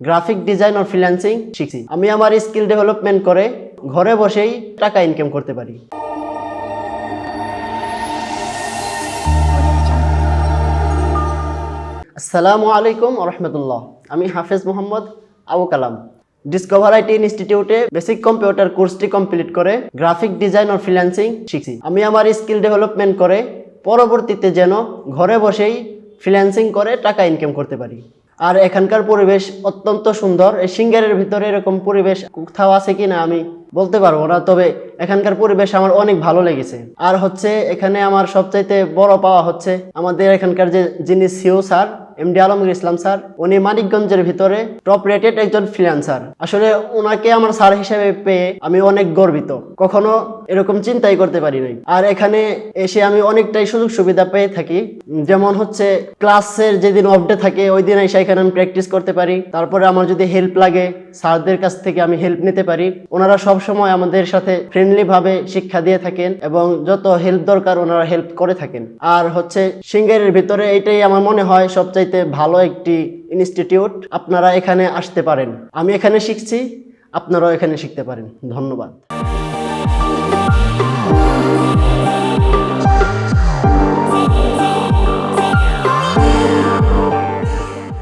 Graphic design ও freelancing শিখছি। আমি আমার স্কিল ডেভেলপমেন্ট করে ঘরে বসেই টাকা ইনকাম করতে পারি। আসসালামু আলাইকুম রহমতুল্লাহ। আমি হাফেজ মোহাম্মদ আবু কালাম ডিসকভার আইটি ইনস্টিটিউটে বেসিক কম্পিউটার কোর্সটি কমপ্লিট করে গ্রাফিক ডিজাইন ও ফ্রিল্যান্সিং শিখছি। আমি আমার স্কিল ডেভেলপমেন্ট করে পরবর্তীতে যেন ঘরে বসেই ফ্রিল্যান্সিং করে টাকা ইনকাম করতে পারি। আর এখানকার পরিবেশ অত্যন্ত সুন্দর। এই সিঙ্গারের ভিতরে এরকম পরিবেশ কোথাও আছে কিনা আমি বলতে পারবো না, তবে এখানকার পরিবেশ আমার অনেক ভালো লেগেছে। আর এখানে আমার সবচাইতে বড় পাওয়া হচ্ছে আমাদের এখানকার যিনি সিও স্যার এমডি আলমগীর ইসলাম স্যার, উনি মানিকগঞ্জের ভিতরে টপ রেটেড একজন ফ্রিল্যান্সার। আসলে ওনাকে আমার স্যার হিসেবে পেয়ে আমি অনেক গর্বিত, কখনো এরকম চিন্তাই করতে পারি নাই। আর এখানে এসে আমি অনেকটাই সুযোগ সুবিধা পেয়ে থাকি, যেমন ক্লাসের যেদিন অফ ডে থাকে ওই দিন এসে এখানে আমি প্র্যাকটিস করতে পারি। তারপরে আমার যদি হেল্প লাগে স্যারদের কাছ থেকে আমি হেল্প নিতে পারি। ওনারা সব সময় আমাদের সাথে ফ্রেন্ডলি ভাবে শিক্ষা দিয়ে থাকেন এবং যত হেল্প দরকার ওনারা হেল্প করে থাকেন। আর সিঙ্গারের ভিতরে এটাই আমার মনে হয় সবচাইতে ভালো একটি ইনস্টিটিউট। আপনারা এখানে আসতে পারেন, আমি এখানে শিখছি, আপনারাও এখানে শিখতে পারেন। ধন্যবাদ।